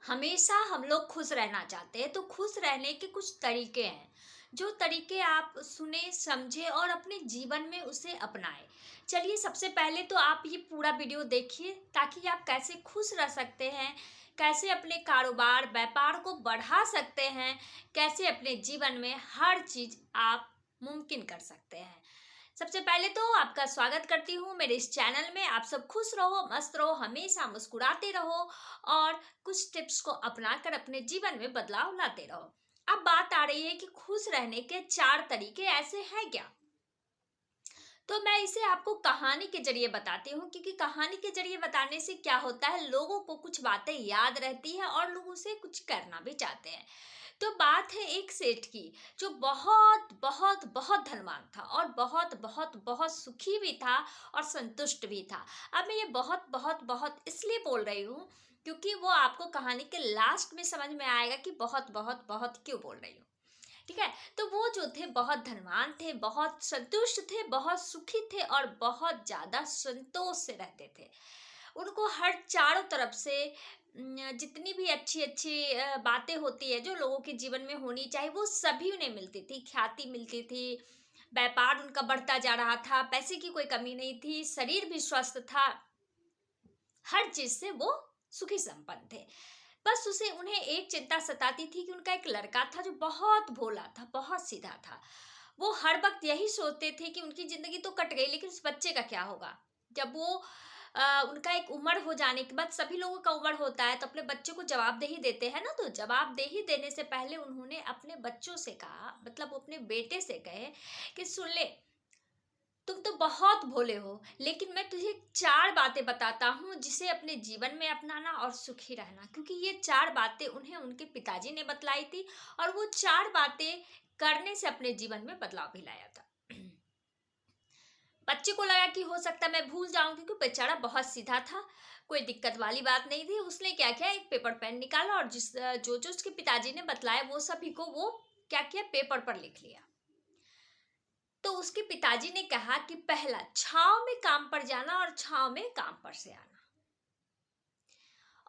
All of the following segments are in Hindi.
हमेशा हम लोग खुश रहना चाहते हैं, तो खुश रहने के कुछ तरीके हैं जो तरीके आप सुने समझे और अपने जीवन में उसे अपनाएं। चलिए, सबसे पहले तो आप ये पूरा वीडियो देखिए ताकि आप कैसे खुश रह सकते हैं, कैसे अपने कारोबार व्यापार को बढ़ा सकते हैं, कैसे अपने जीवन में हर चीज आप मुमकिन कर सकते हैं। सबसे पहले तो आपका स्वागत करती हूँ मेरे इस चैनल में। आप सब खुश रहो, मस्त रहो, हमेशा मुस्कुराते रहो और कुछ टिप्स को अपनाकर अपने जीवन में बदलाव लाते रहो। अब बात आ रही है कि खुश रहने के 4 तरीके ऐसे हैं क्या? तो मैं इसे आपको कहानी के जरिए बताती हूँ, क्योंकि कहानी के जरिए बताने से क्या होता है, लोगों को कुछ बातें याद रहती है और लोग उसे कुछ करना भी चाहते हैं। तो बात है एक सेठ की, जो बहुत बहुत बहुत धनवान था और बहुत बहुत बहुत सुखी भी था और संतुष्ट भी था। अब मैं ये बहुत बहुत बहुत इसलिए बोल रही हूँ क्योंकि वो आपको कहानी के लास्ट में समझ में आएगा कि बहुत बहुत बहुत क्यों बोल रही हूँ। ठीक है। तो वो जो थे बहुत धनवान थे, बहुत संतुष्ट थे, बहुत सुखी थे और बहुत ज्यादा संतोष से रहते थे। उनको हर चारों तरफ से जितनी भी अच्छी अच्छी बातें होती है जो लोगों के जीवन में होनी चाहिए, वो सभी उन्हें मिलती थी। ख्याति मिलती थी, व्यापार उनका बढ़ता जा रहा था, पैसे की कोई कमी नहीं थी, शरीर भी स्वस्थ था, हर चीज से वो सुखी संपन्न थे। बस उसे उन्हें एक चिंता सताती थी कि उनका एक लड़का था जो बहुत भोला था, बहुत सीधा था। वो हर वक्त यही सोचते थे कि उनकी जिंदगी तो कट गई, लेकिन उस बच्चे का क्या होगा। जब वो उनका एक उम्र हो जाने के बाद, सभी लोगों का उम्र होता है तो अपने बच्चे को जवाबदेही देते हैं ना, तो जवाबदेही देने से पहले उन्होंने अपने बच्चों से कहा, मतलब वो अपने बेटे से कहे कि सुन ले, तुम तो बहुत भोले हो, लेकिन मैं तुझे 4 बातें बताता हूँ जिसे अपने जीवन में अपनाना और सुखी रहना। क्योंकि ये 4 बातें उन्हें उनके पिताजी ने बतलाई थी और वो 4 बातें करने से अपने जीवन में बदलाव भी लाया था। बच्चे को लगा कि हो सकता है मैं भूल जाऊं, क्योंकि बेचारा बहुत सीधा था, कोई दिक्कत वाली बात नहीं थी। उसने क्या किया, एक पेपर पेन निकाला और जो जो उसके पिताजी ने बतलाया वो सभी को वो क्या किया, पेपर पर लिख लिया। तो उसके पिताजी ने कहा कि पहला, छाव में काम पर जाना और छाव में काम पर से आना।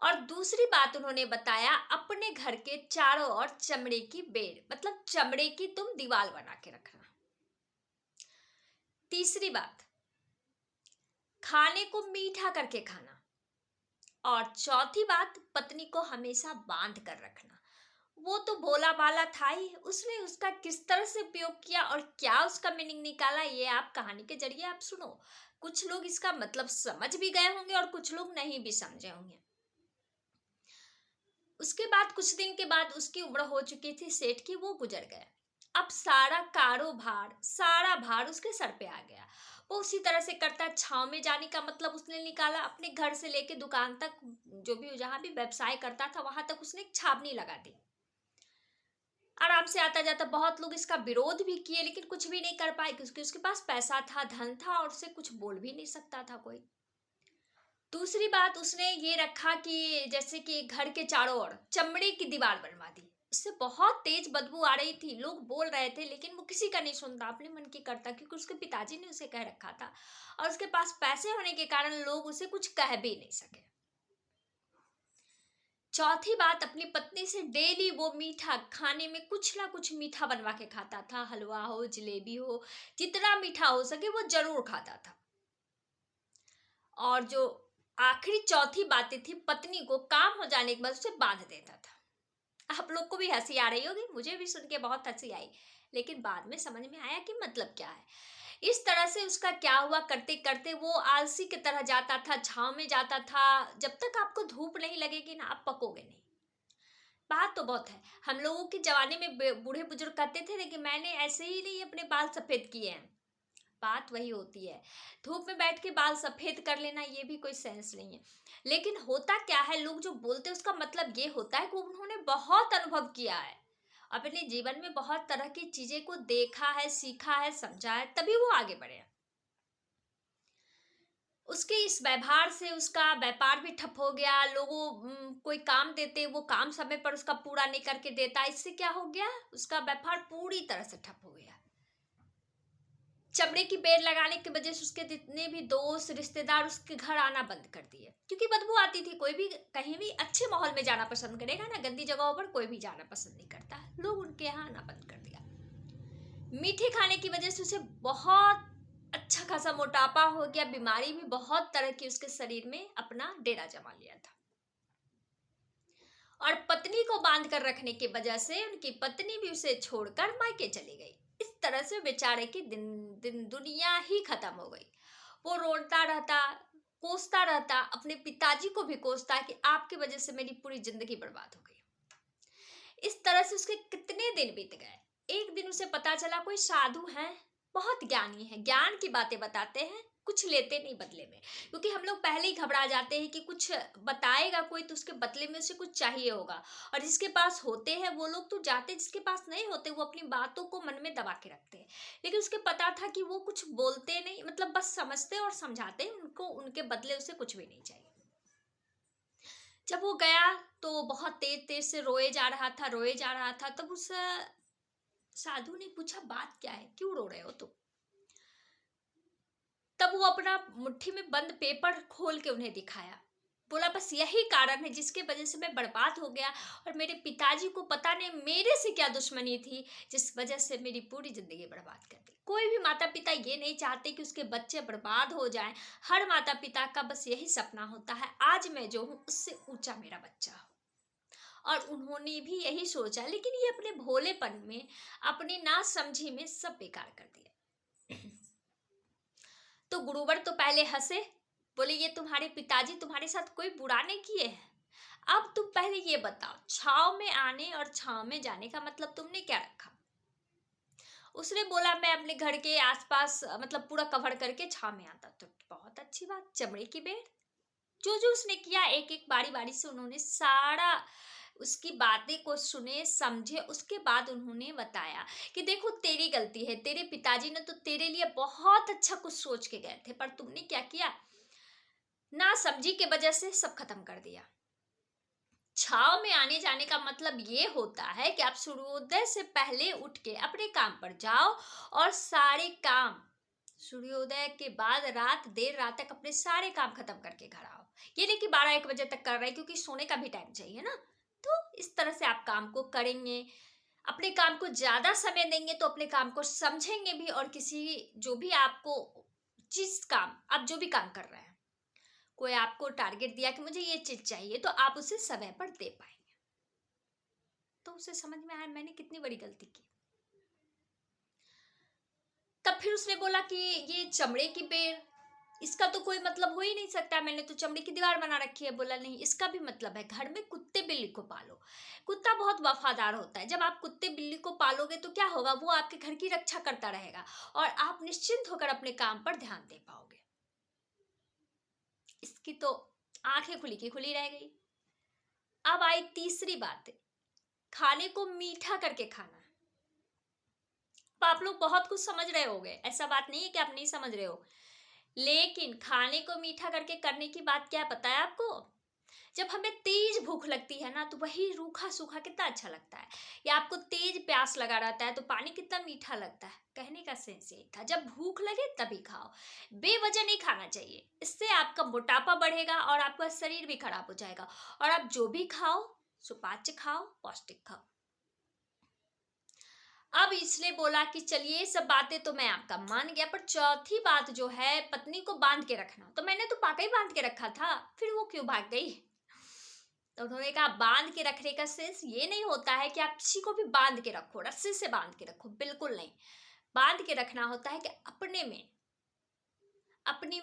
और दूसरी बात उन्होंने बताया, अपने घर के चारों ओर चमड़े की बेड़, मतलब चमड़े की तुम दीवार बना के रखना। तीसरी बात, खाने को मीठा करके खाना। और चौथी बात, पत्नी को हमेशा बांध कर रखना। वो तो भोला भाला था ही, उसने उसका किस तरह से उपयोग किया और क्या उसका मीनिंग निकाला, ये आप कहानी के जरिए आप सुनो। कुछ लोग इसका मतलब समझ भी गए होंगे और कुछ लोग नहीं भी समझे होंगे। उसके बाद कुछ दिन के बाद उसकी उम्र हो चुकी थी सेठ की, वो गुजर गया। अब सारा कारोबार, सारा भार उसके सर पे आ गया। वो उसी तरह से करता, छाव में जाने का मतलब उसने निकाला, अपने घर से लेके दुकान तक, जो भी जहां भी व्यवसाय करता था वहां तक उसने एक छावनी लगा दी। आराम से आता जाता। बहुत लोग इसका विरोध भी किए, लेकिन कुछ भी नहीं कर पाए, क्योंकि उसके पास पैसा था, धन था और उससे कुछ बोल भी नहीं सकता था कोई। दूसरी बात, उसने ये रखा कि जैसे कि घर के चारों ओर चमड़े की दीवार बनवा दी। उससे बहुत तेज बदबू आ रही थी, लोग बोल रहे थे लेकिन वो किसी का नहीं सुनता, अपने मन की करता, क्योंकि उसके पिताजी ने उसे कह रखा था और उसके पास पैसे होने के कारण लोग उसे कुछ कह भी नहीं सके। चौथी बात, अपनी पत्नी से डेली वो मीठा खाने में कुछ ना कुछ मीठा बनवा के खाता था, हलवा हो, जलेबी हो, जितना मीठा हो सके वो जरूर खाता था। और जो आखिरी चौथी बातें थी, पत्नी को काम हो जाने के बाद उसे बांध देता था। आप लोग को भी हंसी आ रही होगी, मुझे भी सुन के बहुत हंसी आई, लेकिन बाद में समझ में आया कि मतलब क्या है। इस तरह से उसका क्या हुआ, करते करते वो आलसी की तरह जाता था, छांव में जाता था। जब तक आपको धूप नहीं लगेगी ना, आप पकोगे नहीं। बात तो बहुत है। हम लोगों के जमाने में बूढ़े बुजुर्ग कहते थे कि मैंने ऐसे ही नहीं अपने बाल सफेद किए हैं। बात वही होती है, धूप में बैठ के बाल सफेद कर लेना ये भी कोई सेंस नहीं है। लेकिन होता क्या है, लोग जो बोलते हैं उसका मतलब ये होता है कि उन्होंने बहुत अनुभव किया है, अपने जीवन में बहुत तरह की चीजें को देखा है, सीखा है, समझा है, तभी वो आगे बढ़े हैं। उसके इस व्यवहार से उसका व्यापार भी ठप हो गया। लोगों कोई काम देते, वो काम समय पर उसका पूरा नहीं करके देता, इससे क्या हो गया, उसका व्यापार पूरी तरह से ठप हो गया। चमड़े की बेल लगाने की वजह से उसके जितने भी दोस्त रिश्तेदार उसके घर आना बंद कर दिए, क्योंकि बदबू आती थी। कोई भी कहीं भी अच्छे माहौल में जाना पसंद करेगा ना, गंदी जगहों पर कोई भी जाना पसंद नहीं करता। लोग उनके यहाँ आना बंद कर दिया। मीठे खाने की वजह से उसे बहुत अच्छा खासा मोटापा हो गया, बीमारी भी बहुत तरह की उसके शरीर में अपना डेरा जमा लिया था। और पत्नी को बांध कर रखने की वजह से उनकी पत्नी भी उसे छोड़कर मायके चली गई। इस तरह से बेचारे की दिन दिन दुनिया ही खत्म हो गई। वो रोता रहता, कोसता रहता, अपने पिताजी को भी कोसता कि आपकी वजह से मेरी पूरी जिंदगी बर्बाद हो गई। इस तरह से उसके कितने दिन बीत गए। एक दिन उसे पता चला कोई साधु हैं, बहुत ज्ञानी है, ज्ञान की बातें बताते हैं, कुछ लेते नहीं बदले में। क्योंकि हम लोग पहले ही घबरा जाते हैं कि कुछ बताएगा कोई तो उसके बदले में उसे कुछ चाहिए होगा। और जिसके पास होते हैं वो लोग तो जाते, जिसके पास नहीं होते वो अपनी बातों को मन में दबा के रखते हैं। लेकिन उसके पता था कि वो कुछ बोलते नहीं, मतलब बस समझते और समझाते, उनको उनके बदले उसे कुछ भी नहीं चाहिए। जब वो गया तो बहुत तेज तेज से रोए जा रहा था, रोए जा रहा था। तब उस साधु ने पूछा, बात क्या है, क्यों रो रहे हो तुम? तब वो अपना मुट्ठी में बंद पेपर खोल के उन्हें दिखाया। बोला, बस यही कारण है जिसके वजह से मैं बर्बाद हो गया, और मेरे पिताजी को पता नहीं मेरे से क्या दुश्मनी थी जिस वजह से मेरी पूरी जिंदगी बर्बाद कर दी। कोई भी माता पिता ये नहीं चाहते कि उसके बच्चे बर्बाद हो जाएं। हर माता पिता का बस यही सपना होता है, आज मैं जो हूँ उससे ऊंचा मेरा बच्चा हो। और उन्होंने भी यही सोचा, लेकिन ये अपने भोलेपन में, अपनी नासमझी में सब बेकार कर दिया। तो गुरुवर तो पहले हंसे, बोले, ये तुम्हारे पिताजी तुम्हारे साथ कोई बुरा नहीं किए हैं। अब तुम पहले ये बताओ, छाव में आने और छाव में जाने का मतलब तुमने क्या रखा? उसने बोला, मैं अपने घर के आसपास मतलब पूरा कवर करके छाव में आता। तो बहुत अच्छी बात, चमड़े की बेड़। जो जो उसने किया, एक एक बारी बारी से उन्होंने सारा उसकी बातें को सुने, समझे। उसके बाद उन्होंने बताया कि देखो, तेरी गलती है, तेरे पिताजी ने तो तेरे लिए बहुत अच्छा कुछ सोच के गए थे, पर तुमने क्या किया, ना समझी के वजह से सब खत्म कर दिया। छाव में आने जाने का मतलब ये होता है कि आप सूर्योदय से पहले उठ के अपने काम पर जाओ और सारे काम सूर्योदय के बाद रात, देर रात तक अपने सारे काम खत्म करके घर आओ। ये नहीं कि 12-1 बजे तक कर रहे हैं, क्योंकि सोने का भी टाइम चाहिए ना। तो इस तरह से आप काम को करेंगे, अपने काम को ज्यादा समय देंगे तो अपने काम को समझेंगे भी। और किसी जो भी आपको जिस काम, आप जो भी काम कर रहे हैं, कोई आपको टारगेट दिया कि मुझे ये चीज चाहिए, तो आप उसे समय पर दे पाएंगे। तो उसे समझ में आया मैंने कितनी बड़ी गलती की। तब फिर उसने बोला कि ये चमड़े की बेड़, इसका तो कोई मतलब हो ही नहीं सकता, मैंने तो चमड़े की दीवार बना रखी है। बोला, नहीं, इसका भी मतलब है, घर में कुत्ते बिल्ली को पालो। कुत्ता बहुत वफादार होता है। जब आप कुत्ते बिल्ली को पालोगे तो क्या होगा, वो आपके घर की रक्षा करता रहेगा और आप निश्चिंत होकर अपने काम पर ध्यान दे पाओगे। इसकी तो आंखें खुली की खुली रह गई। अब आई तीसरी बात, खाने को मीठा करके खाना। अब आप लोग बहुत कुछ समझ रहे होंगे, ऐसा बात नहीं है कि आप नहीं समझ रहे हो। लेकिन खाने को मीठा करके करने की बात क्या है पता है आपको? जब हमें तेज भूख लगती है ना, तो वही रूखा सूखा कितना अच्छा लगता है। या आपको तेज प्यास लगा रहता है तो पानी कितना मीठा लगता है। कहने का सेंस यही था, जब भूख लगे तभी खाओ, बेवजह नहीं खाना चाहिए। इससे आपका मोटापा बढ़ेगा और आपका शरीर भी खराब हो जाएगा। और आप जो भी खाओ, सुपाच्य खाओ, पौष्टिक खाओ। अब इसने बोला कि चलिए, सब बातें तो मैं आपका मान गया, पर चौथी बात जो है, पत्नी को बांध के रखना, तो मैंने तो पाका ही बांध के रखा था, फिर वो क्यों भाग गई? तो उन्होंने कहा, बांध के रखने का सेंस ये नहीं होता है कि आप किसी को भी बांध के रखो, रस्सी से बांध के रखो, बिल्कुल नहीं। बांध के रखना होता है कि अपने में, अपनी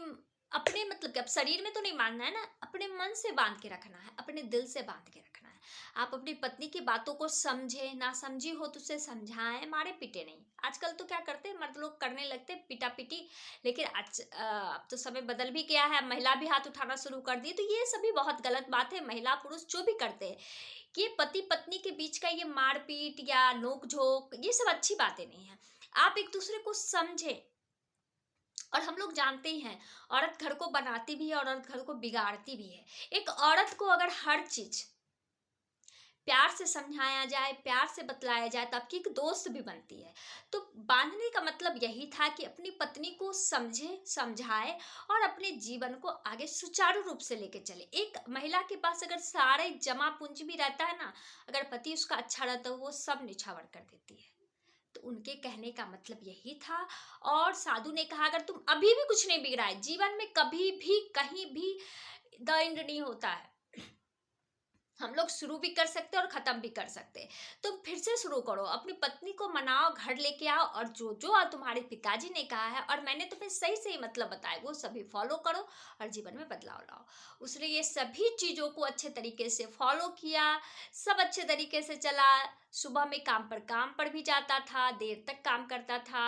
अपने मतलब कि अब शरीर में तो नहीं बांधना है ना, अपने मन से बांध के रखना है, अपने दिल से बांध के रखना है। आप अपनी पत्नी की बातों को समझे, ना समझी हो तो उसे समझाएं, मारे पीटे नहीं। आजकल तो क्या करते हैं, मर्द लोग करने लगते हैं पिटा पिटी। लेकिन आज अब तो समय बदल भी गया है, महिला भी हाथ उठाना शुरू कर दी। तो ये सभी बहुत गलत बात है। महिला पुरुष जो भी करते हैं, ये पति पत्नी के बीच का ये मारपीट या नोक झोंक, ये सब अच्छी बातें नहीं है। आप एक दूसरे को समझे। और हम लोग जानते ही हैं, औरत घर को बनाती भी है और औरत घर को बिगाड़ती भी है। एक औरत को अगर हर चीज प्यार से समझाया जाए, प्यार से बतलाया जाए तो आपकी एक दोस्त भी बनती है। तो बांधने का मतलब यही था कि अपनी पत्नी को समझे, समझाए और अपने जीवन को आगे सुचारू रूप से लेके चले। एक महिला के पास अगर सारे जमा पूंजी भी रहता है ना, अगर पति उसका अच्छा रहता है, वो सब निछावर कर देती है। तो उनके कहने का मतलब यही था। और साधु ने कहा अगर तुम अभी भी कुछ नहीं बिगड़ा है, जीवन में कभी भी कहीं भी द एंड नहीं होता है। हम लोग शुरू भी कर सकते हैं और खत्म भी कर सकते हैं। तुम फिर से शुरू करो, अपनी पत्नी को मनाओ, घर लेके आओ और जो जो तुम्हारे पिताजी ने कहा है और मैंने तुम्हें सही सही मतलब बताए वो सभी फॉलो करो और जीवन में बदलाव लाओ। उसने ये सभी चीज़ों को अच्छे तरीके से फॉलो किया, सब अच्छे तरीके से चला। सुबह में काम पर भी जाता था, देर तक काम करता था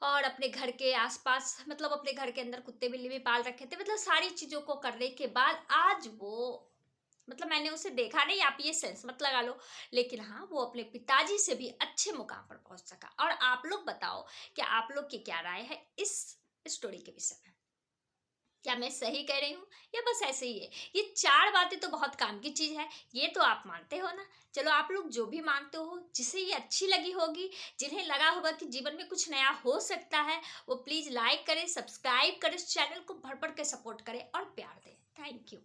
और अपने घर के आसपास मतलब अपने घर के अंदर कुत्ते बिल्ली भी पाल रखे थे। मतलब सारी चीज़ों को करने के बाद आज वो मतलब मैंने उसे देखा नहीं, आप ये सेंस मत लगा लो, लेकिन हाँ वो अपने पिताजी से भी अच्छे मुकाम पर पहुंच सका। और आप लोग बताओ कि आप लोग की क्या राय है इस स्टोरी के विषय में? क्या मैं सही कह रही हूँ या बस ऐसे ही है? ये चार बातें तो बहुत काम की चीज है, ये तो आप मानते हो ना। चलो आप लोग जो भी मानते हो, जिसे ये अच्छी लगी होगी, जिन्हें लगा होगा कि जीवन में कुछ नया हो सकता है, वो प्लीज लाइक करें, सब्सक्राइब करें, इस चैनल को भर भर के सपोर्ट करें और प्यार दें। Thank you.